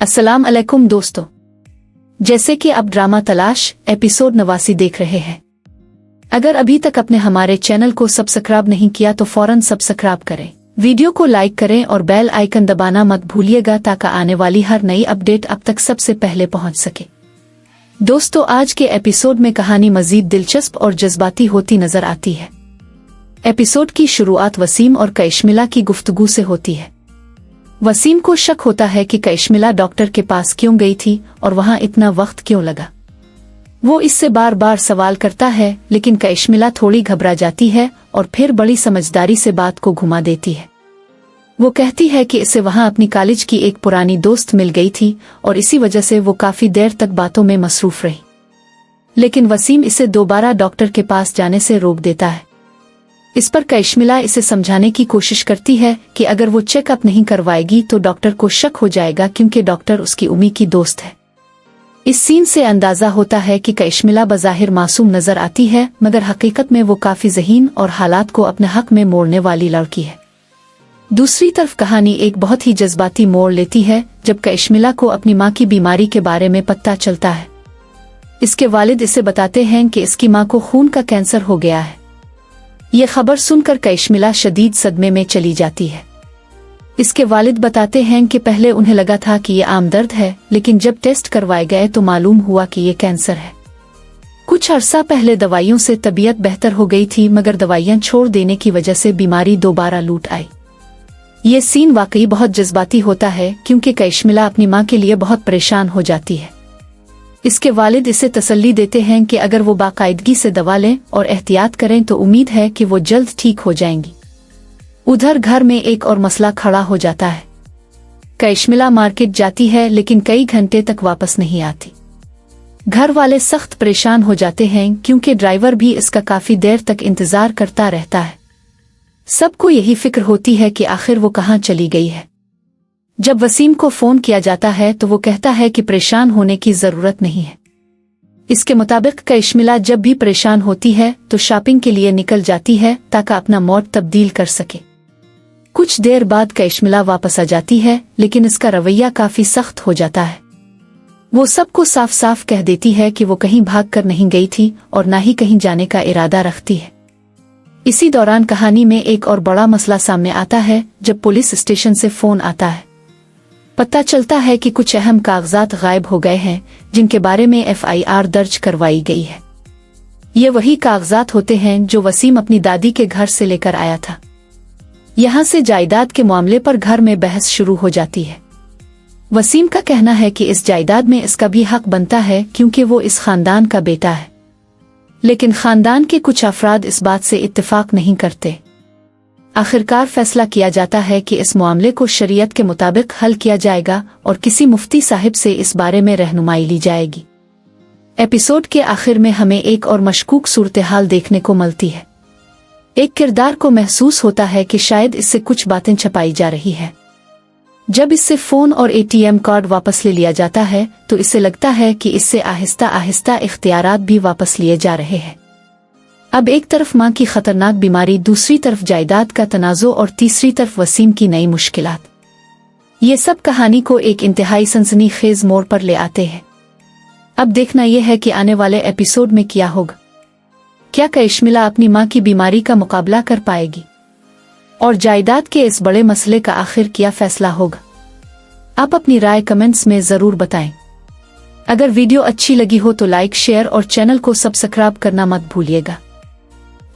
अस्सलाम अलैकुम दोस्तों, जैसे कि आप ड्रामा तलाश एपिसोड 89 देख रहे हैं। अगर अभी तक आपने हमारे चैनल को सब्सक्राइब नहीं किया तो फौरन सब्सक्राइब करें, वीडियो को लाइक करें और बेल आइकन दबाना मत भूलिएगा ताकि आने वाली हर नई अपडेट आप तक सबसे पहले पहुंच सके। दोस्तों, आज के एपिसोड में कहानी मजीद दिलचस्प और जज्बाती होती नजर आती है। एपिसोड की शुरुआत वसीम और कैशमिला की गुफ्तगू से होती है। वसीम को शक होता है कि कैशमिला डॉक्टर के पास क्यों गई थी और वहां इतना वक्त क्यों लगा। वो इससे बार बार सवाल करता है, लेकिन कैशमिला थोड़ी घबरा जाती है और फिर बड़ी समझदारी से बात को घुमा देती है। वो कहती है कि इसे वहां अपनी कॉलेज की एक पुरानी दोस्त मिल गई थी और इसी वजह से वो काफी देर तक बातों में मसरूफ रही। लेकिन वसीम इसे दोबारा डॉक्टर के पास जाने से रोक देता है। इस पर कैशमिला इसे समझाने की कोशिश करती है कि अगर वो चेकअप नहीं करवाएगी तो डॉक्टर को शक हो जाएगा, क्योंकि डॉक्टर उसकी उम्मी की दोस्त है। इस सीन से अंदाजा होता है कि कैशमिला बज़ाहिर मासूम नजर आती है, मगर हकीकत में वो काफी ज़हीन और हालात को अपने हक में मोड़ने वाली लड़की है। दूसरी तरफ कहानी एक बहुत ही जज्बाती मोड़ लेती है जब कैशमिला को अपनी माँ की बीमारी के बारे में पता चलता है। इसके वालिद इसे बताते हैं कि इसकी माँ को खून का कैंसर हो गया है। ये खबर सुनकर कैशमिला शदीद सदमे में चली जाती है। इसके वालिद बताते हैं कि पहले उन्हें लगा था कि ये आम दर्द है, लेकिन जब टेस्ट करवाए गए तो मालूम हुआ कि ये कैंसर है। कुछ अरसा पहले दवाइयों से तबीयत बेहतर हो गई थी, मगर दवाइयां छोड़ देने की वजह से बीमारी दोबारा लूट आई। ये सीन वाकई बहुत जज्बाती होता है, क्योंकि कैशमिला अपनी माँ के लिए बहुत परेशान हो जाती है। इसके वालिद इसे तसल्ली देते हैं कि अगर वो बाकायदगी से दवा लें और एहतियात करें तो उम्मीद है कि वो जल्द ठीक हो जाएंगी। उधर घर में एक और मसला खड़ा हो जाता है। कैशमिला मार्केट जाती है लेकिन कई घंटे तक वापस नहीं आती। घर वाले सख्त परेशान हो जाते हैं, क्योंकि ड्राइवर भी इसका काफी देर तक इंतजार करता रहता है। सबको यही फिक्र होती है कि आखिर वो कहाँ चली गई है। जब वसीम को फोन किया जाता है तो वो कहता है कि परेशान होने की जरूरत नहीं है। इसके मुताबिक कैशमिला जब भी परेशान होती है तो शॉपिंग के लिए निकल जाती है ताकि अपना मूड तब्दील कर सके। कुछ देर बाद कैशमिला वापस आ जाती है, लेकिन इसका रवैया काफी सख्त हो जाता है। वो सबको साफ साफ कह देती है कि वो कहीं भाग कर नहीं गई थी और ना ही कहीं जाने का इरादा रखती है। इसी दौरान कहानी में एक और बड़ा मसला सामने आता है जब पुलिस स्टेशन से फोन आता है। पता चलता है कि कुछ अहम कागजात गायब हो गए हैं, जिनके बारे में FIR दर्ज करवाई गई है। ये वही कागजात होते हैं जो वसीम अपनी दादी के घर से लेकर आया था। यहाँ से जायदाद के मामले पर घर में बहस शुरू हो जाती है। वसीम का कहना है कि इस जायदाद में इसका भी हक बनता है, क्योंकि वो इस खानदान का बेटा है। लेकिन खानदान के कुछ अफराद इस बात से इत्तेफाक नहीं करते। आखिरकार फैसला किया जाता है कि इस मामले को शरीयत के मुताबिक हल किया जाएगा और किसी मुफ्ती साहिब से इस बारे में रहनुमाई ली जाएगी। एपिसोड के आखिर में हमें एक और मशकूक सूरत-ए-हाल देखने को मिलती है। एक किरदार को महसूस होता है कि शायद इससे कुछ बातें छपाई जा रही है। जब इससे फोन और ATM कार्ड वापस ले लिया जाता है तो इसे लगता है कि इससे आहिस्ता आहिस्ता इख्तियारात भी वापस लिए जा रहे हैं। अब एक तरफ माँ की खतरनाक बीमारी, दूसरी तरफ जायदाद का तनाज़ो और तीसरी तरफ वसीम की नई मुश्किलात। ये सब कहानी को एक इंतहाई सनसनीखेज मोड़ पर ले आते हैं। अब देखना यह है कि आने वाले एपिसोड में क्या होगा। क्या कैशमिला अपनी माँ की बीमारी का मुकाबला कर पाएगी और जायदाद के इस बड़े मसले का आखिर क्या फैसला होगा? आप अपनी राय कमेंट्स में जरूर बताएं। अगर वीडियो अच्छी लगी हो तो लाइक, शेयर और चैनल को सब्सक्राइब करना मत भूलिएगा।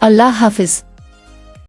अल्लाह हाफिज।